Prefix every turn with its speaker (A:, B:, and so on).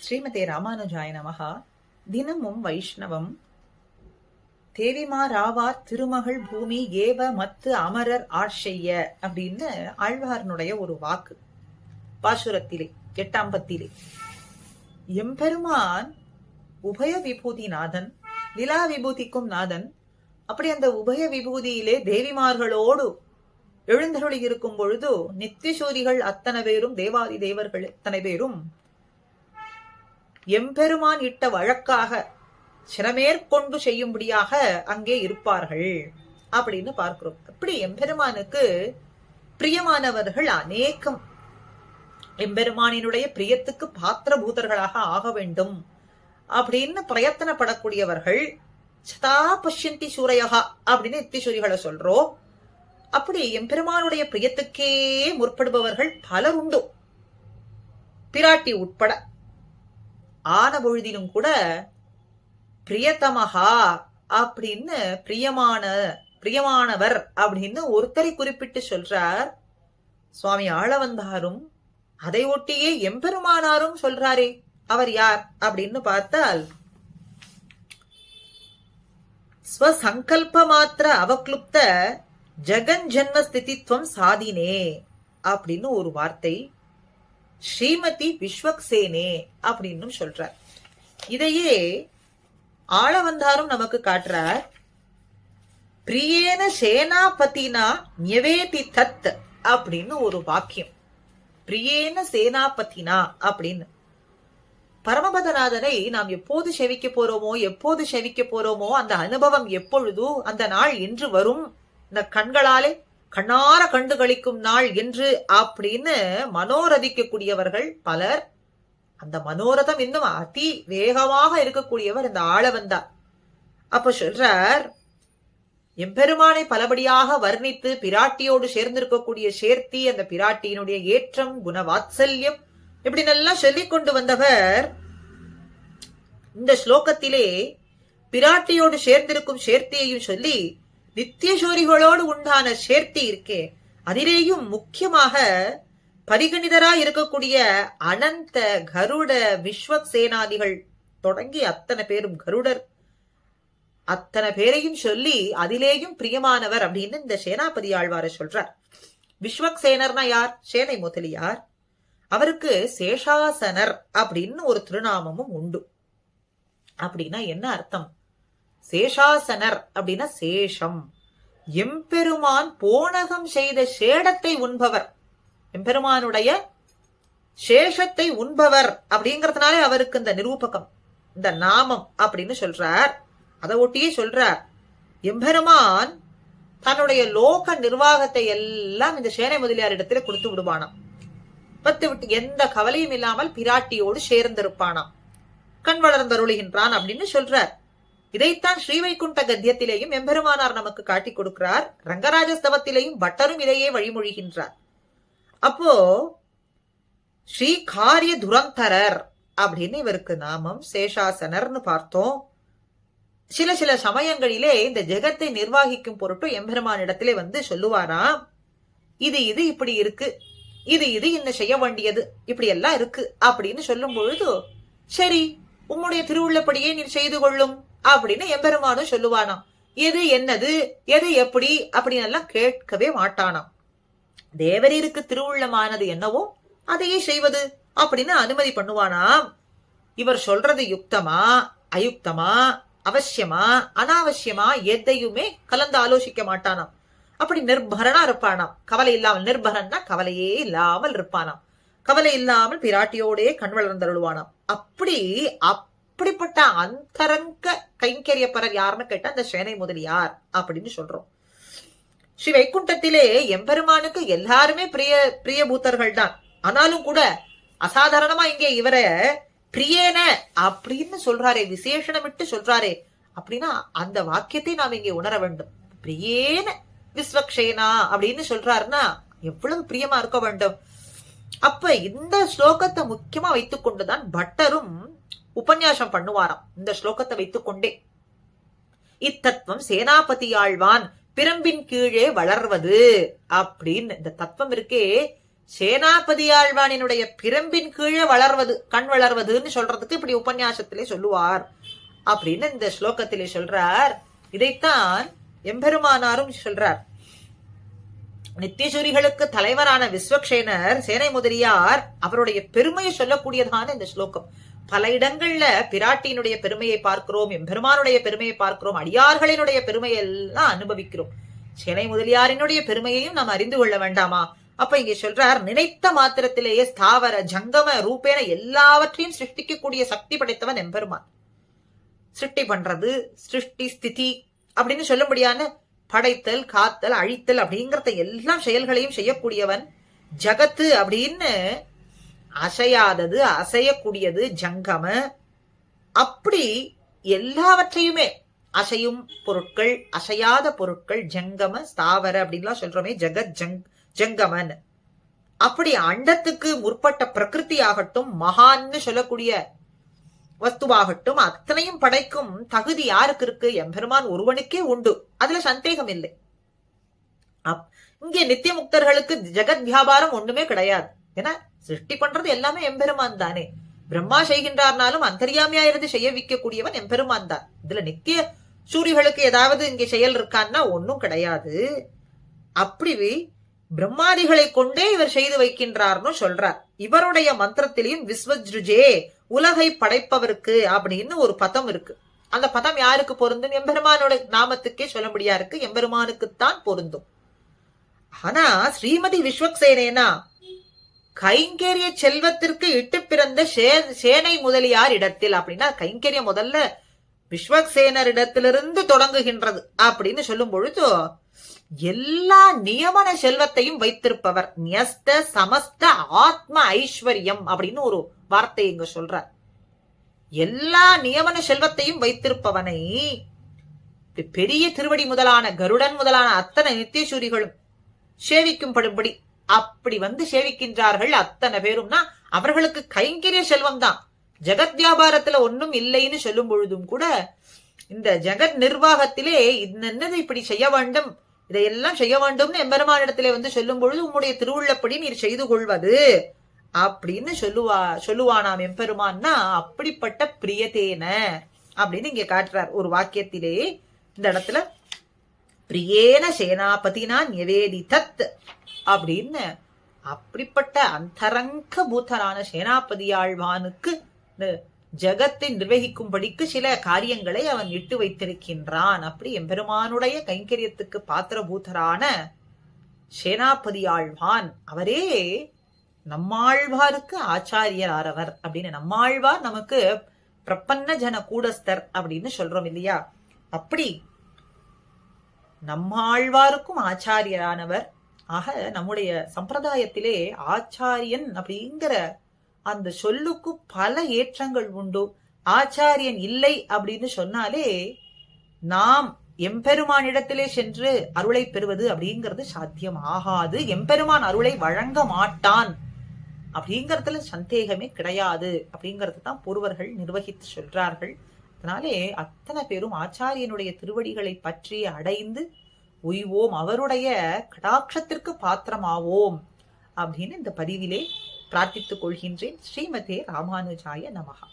A: ஸ்ரீமதே ராமானுஜாய நமஹா. தினமும் வைஷ்ணவம் தேவிமாராவார் திருமகள் பூமி ஏவ மத்து அமரர் ஆட்செய்ய அப்படின்னு ஆழ்வாரனுடைய ஒரு வாக்கு. பாசுரத்திலே 8ஆம் பத்திலே எம்பெருமான் உபய விபூதி நாதன், நிலா விபூதிக்கும் நாதன். அப்படி அந்த உபய விபூதியிலே தேவிமார்களோடு எழுந்தருளி இருக்கும் பொழுது நித்தியசூரிகள் அத்தனை பேரும், தேவாதி தேவர்கள் அத்தனை பேரும் எம்பெருமான் இட்ட வழக்காக சிரமேற்கொண்டு செய்யும்படியாக அங்கே இருப்பார்கள் அப்படின்னு பார்க்கிறோம். அப்படி எம்பெருமானுக்கு பிரியமானவர்கள் அநேகம். எம்பெருமானினுடைய பிரியத்துக்கு பாத்திரபூதர்களாக ஆக வேண்டும் அப்படின்னு பிரயத்தனப்படக்கூடியவர்கள் சதா பஷ்யந்தி சூரையகா அப்படின்னு நித்தியசூரிகளை சொல்றோம். அப்படி எம்பெருமானுடைய பிரியத்துக்கே முற்படுபவர்கள் பலர் உண்டு, பிராட்டி உட்பட. ஆன பொழுதிலும் கூட பிரியத்தமகா அப்படின்னு பிரியமானவர் அப்படின்னு ஒருத்தரை குறிப்பிட்டு சொல்றார் சுவாமி ஆளவந்தாரும். அதை ஒட்டியே எம்பெருமானாரும் சொல்றாரே, அவர் யார் அப்படின்னு பார்த்தால் ஸ்வசங்கல்ப மாத்திர அவக்லுப்த ஜெகன் ஜென்ம ஸ்திதித்வம் சாதினே அப்படின்னு ஒரு வார்த்தை, ஸ்ரீமதி விஸ்வக்சேனே அப்படின்னு சொல்றார். இதையே ஆளவந்தாரும் நமக்கு காட்டுறார். பிரியேன சேனாபதினா நியவேதி தத் அப்படின்னு ஒரு வாக்கியம். பிரியேன சேனாபதினா அப்படின்னு பரமபதநாதனை நாம் எப்போது செவிக்க போறோமோ அந்த அனுபவம் எப்பொழுது, அந்த நாள் என்று வரும், இந்த கண்களாலே கண்ணார கண்டு கழிக்கும் நாள் என்று அப்படின்னு மனோரதிக்கக்கூடியவர்கள் பலர். அந்த மனோரதம் இன்னும் அதி வேகமாக இருக்கக்கூடியவர் இந்த ஆளவந்தார். அப்ப சொல்றார், எம்பெருமானை பலபடியாக வர்ணித்து பிராட்டியோடு சேர்ந்திருக்கக்கூடிய சேர்த்தி, அந்த பிராட்டியினுடைய ஏற்றம், குணவாத்சல்யம், இப்படி நல்லா சொல்லிக் கொண்டு வந்தவர் இந்த ஸ்லோகத்திலே பிராட்டியோடு சேர்ந்திருக்கும் சேர்த்தியையும் சொல்லி நித்தியசூரிகளோடு உண்டான சேர்த்தி இருக்கே, அதிலேயும் முக்கியமாக பரிகணிதராய் இருக்கக்கூடிய அனந்த கருட விஸ்வக்சேனாதிகள் தொடங்கி அத்தனை பேரும், கருடர் அத்தனை பேரையும் சொல்லி அதிலேயும் பிரியமானவர் அப்படின்னு இந்த சேனாபதி ஆழ்வார சொல்றார். விஸ்வக்சேனர்னா யார்? சேனை முதலியார். அவருக்கு சேஷாசனர் அப்படின்னு ஒரு திருநாமமும் உண்டு. அப்படின்னா என்ன அர்த்தம்? சேஷாசனர் அப்படின்னா சேஷம், எம்பெருமான் போனகம் செய்த சேடத்தை உண்பவர், எம்பெருமானுடைய சேஷத்தை உண்பவர் அப்படிங்கறதுனாலே அவருக்கு இந்த நிரூபகம், இந்த நாமம் அப்படின்னு சொல்றார். அதை ஒட்டியே சொல்றார், எம்பெருமான் தன்னுடைய லோக நிர்வாகத்தை எல்லாம் இந்த சேனை முதலியார் இடத்துல கொடுத்து விடுவானாம். பத்து விட்டு எந்த கவலையும் இல்லாமல் பிராட்டியோடு சேர்ந்திருப்பானாம், கண் வளர்ந்தருளுகின்றான் அப்படின்னு சொல்றார். இதைத்தான் ஸ்ரீவைகுண்ட கத்தியத்திலேயும் எம்பெருமானார் நமக்கு காட்டி கொடுக்கிறார். ரங்கராஜஸ்தவத்திலேயும் பட்டரும் இதையே வழிமொழிகின்றார். அப்போ ஸ்ரீ காரிய துரந்தரர் அப்படின்னு இவருக்கு நாமம். சேஷாசனர்னு பார்த்தோம். சில சமயங்களிலே இந்த ஜெகத்தை நிர்வாகிக்கும் பொருட்டு எம்பெருமானிடத்திலே வந்து சொல்லுவாராம், இது இப்படி இருக்கு, இது இன்னும் செய்ய வேண்டியது, இப்படி எல்லாம் இருக்கு அப்படின்னு சொல்லும் பொழுது, சரி உம்முடைய திருவுள்ளப்படியே நீர் செய்து கொள்ளும் அப்படின்னு எம்பெருமானும் சொல்லுவானாம். எது என்னது, எது எப்படி அப்படின்னு எல்லாம் கேட்கவே மாட்டானாம். தேவரீருக்கு திருவுள்ளமானது என்னவோ அதையே செய்வது அப்படின்னு அனுமதி பண்ணுவானாம். இவர் சொல்றது யுக்தமா அயுக்தமா, அவசியமா அனாவசியமா, எதையுமே கலந்து ஆலோசிக்க மாட்டானாம். அப்படி நிர்பரனா இருப்பானாம். கவலை இல்லாமல், நிர்பரன்னா கவலையே இல்லாமல் இருப்பானாம். கவலை இல்லாமல் பிராட்டியோடே கண் வளர்ந்தருளுவானாம். அப்படிப்பட்ட அந்தரங்க கைங்கரியப்பரர் யாருன்னு கேட்டா அந்த சேனை முதலியார் அப்படின்னு சொல்றோம். ஸ்ரீ வைகுண்டத்திலே எம்பெருமானுக்கு எல்லாருமே பிரியபூத்தர்கள் தான். ஆனாலும் கூட அசாதாரணமா இங்கே இவரை பிரியேன அப்படின்னு சொல்றாரே, விசேஷணமிட்டு சொல்றாரே, அப்படின்னா அந்த வாக்கியத்தை நாம் இங்கே உணர வேண்டும். பிரியேன விஸ்வக்ஷேனா அப்படின்னு சொல்றாருன்னா எவ்வளவு பிரியமா இருக்க வேண்டும். அப்ப இந்த ஸ்லோகத்தை முக்கியமா வைத்துக் கொண்டுதான் பட்டரும் உபன்யாசம் பண்ணுவாராம். இந்த ஸ்லோகத்தை வைத்துக் கொண்டே இத்தத்துவம் சேனாபதி ஆழ்வான் பிரம்பின் கீழே வளர்வது அப்படின்னு இந்த தத்துவம் இருக்கே, சேனாபதியாழ்வானினுடைய பிரம்பின் கீழே வளர்வது, கண் வளர்வதுன்னு சொல்றதுக்கு இப்படி உபன்யாசத்திலே சொல்லுவார் அப்படின்னு இந்த ஸ்லோகத்திலே சொல்றார். இதைத்தான் எம்பெருமானாரும் சொல்றார். நித்தியசூரிகளுக்கு தலைவரான விஸ்வக்சேனர், சேனை முதலியார், அவருடைய பெருமையை சொல்லக்கூடியதான இந்த ஸ்லோகம். பல இடங்கள்ல பிராட்டியினுடைய பெருமையை பார்க்கிறோம், எம்பெருமானுடைய பெருமையை பார்க்கிறோம், அடியார்களினுடைய பெருமையை எல்லாம் அனுபவிக்கிறோம். சேனை முதலியாரினுடைய பெருமையையும் நாம் அறிந்து கொள்ள வேண்டாமா? அப்ப இங்க சொல்றார், நினைத்த மாத்திரத்திலேயே ஸ்தாவர ஜங்கம ரூபேன எல்லாவற்றையும் சிருஷ்டிக்கக்கூடிய சக்தி படைத்தவன் எம்பெருமான். சிருஷ்டி பண்றது, சிருஷ்டி ஸ்திதி அப்படின்னு சொல்லும்படியான படைத்தல், காத்தல், அழித்தல் அப்படிங்கறத எல்லாம் செயல்களையும் செய்யக்கூடியவன். ஜகத்து அப்படின்னு அசையாதது, அசையக்கூடியது ஜங்கம. அப்படி எல்லாவற்றையுமே, அசையும் பொருட்கள், அசையாத பொருட்கள், ஜங்கம ஸ்தாவர அப்படின்லாம் சொல்றோமே, ஜகத் ஜங்கமன். அப்படி அண்டத்துக்கு முற்பட்ட பிரகிருதி ஆகட்டும், மகான்னு சொல்லக்கூடிய வஸ்துவாகட்டும், அத்தனையும் படைக்கும் தகுதி யாருக்கு இருக்கு? எம்பெருமான் ஒருவனுக்கே உண்டு. அதுல சந்தேகம் இல்லை. இங்கே நித்திய முக்தர்களுக்கு ஜெகத் வியாபாரம் ஒண்ணுமே கிடையாது. ஏன்னா சிருஷ்டி பண்றது எல்லாமே எம்பெருமான் தானே. பிரம்மா செய்கின்றார்னாலும் அந்தரியாமியா இருந்து செய்ய வைக்கக்கூடியவன் எம்பெருமான் தான். இதுல நித்திய சூரிகளுக்கு ஏதாவது இங்கே செயல் இருக்கான்னா ஒன்னும் கிடையாது. அப்படி பிரம்மாதிகளை கொண்டே இவர் செய்து வைக்கின்றார்னு சொல்றார். இவருடைய மந்திரத்திலையும் விஸ்வஜ்ருஜே, உலகை படைப்பவருக்கு அப்படின்னு ஒரு பதம் இருக்கு. அந்த பதம் யாருக்கு பொருந்தும்? எம்பெருமானோட நாமத்துக்கே சொல்லும்படியா இருக்கு, எம்பெருமானுக்குத்தான் பொருந்தும். ஆனா ஸ்ரீமதி விஸ்வக்சேனேனா கைங்கரிய செல்வத்திற்கு இட்டு பிறந்த சேனை முதலியார் இடத்தில் அப்படின்னா, கைங்கரியம் முதல்ல விஸ்வக்சேனர் இடத்திலிருந்து தொடங்குகின்றது அப்படின்னு சொல்லும் பொழுது எல்லா நியமன செல்வத்தையும் வைத்திருப்பவர். நியஸ்த சமஸ்த ஆத்ம ஐஸ்வர்யம் அப்படின்னு ஒரு வார்த்தை இங்க சொல்றார். எல்லா நியமன செல்வத்தையும் வைத்திருப்பவனை பெரிய திருவடி முதலான கருடன் முதலான அத்தனை நித்தியசூரிகளும் சேவிக்கும்படும்படி அப்படி வந்து சேவிக்கின்றார்கள். அத்தனை பேரும்னா அவர்களுக்கு கைங்கரிய செல்வம் தான். ஜெகத் வியாபாரத்துல ஒன்னும் இல்லைன்னு சொல்லும் பொழுதும் கூட இந்த ஜெகத் நிர்வாகத்திலே என்னது இப்படி செய்ய வேண்டும், இதையெல்லாம் செய்ய வேண்டும்னு எம்பெருமானிடத்திலே வந்து சொல்லும் பொழுது உம்முடைய திருவுள்ளப்படி நீர் செய்து கொள்வது அப்படின்னு சொல்லுவானாம் எம்பெருமான்னா. அப்படிப்பட்ட பிரியதேன அப்படின்னு இங்க காட்டுறார் ஒரு வாக்கியத்திலே. இந்த இடத்துல பிரியேன சேனாபதினா நிவேதிதத் அப்படின்னு அப்படிப்பட்ட அந்தரங்க பூத்தரான சேனாபதியாழ்வானுக்கு ஜகத்தை நிர்வகிக்கும்படிக்கு சில காரியங்களை அவன் இட்டு வைத்திருக்கின்றான். அப்படி எம்பெருமானுடைய கைங்கரியத்துக்கு பாத்திரபூதரான சேனாபதியாழ்வான் அவரே நம்மாழ்வாருக்கு ஆச்சாரியர் ஆரவர் அப்படின்னு. நம்மாழ்வார் நமக்கு பிரபன்ன ஜன கூடஸ்தர் அப்படின்னு சொல்றோம் இல்லையா? அப்படி நம்மாழ்வாருக்கும் ஆச்சாரியரானவர். ஆக நம்முடைய சம்பிரதாயத்திலே ஆச்சாரியன் அப்படிங்கிற அந்த சொல்லுக்கு பல ஏற்றங்கள் உண்டு. ஆச்சாரியன் இல்லை அப்படின்னு சொன்னாலே நாம் எம்பெருமானிடத்திலே சென்று அருளை பெறுவது அப்படிங்கிறது சாத்தியம் ஆகாது. எம்பெருமான் அருளை வழங்க மாட்டான் அப்படிங்கறதுல சந்தேகமே கிடையாது அப்படிங்கறது தான் பூர்வர்கள் நிர்வகித்து சொல்றார்கள். அதனாலே அத்தனை பேரும் ஆச்சாரியனுடைய திருவடிகளை பற்றி அடைந்து உய்வோம், அவருடைய கடாட்சத்திற்கு பாத்திரமாவோம் அப்படின்னு இந்த பதிவிலே பிரார்த்தித்துக் கொள்கின்றேன். ஸ்ரீமதே ராமானுஜாய நமஹா.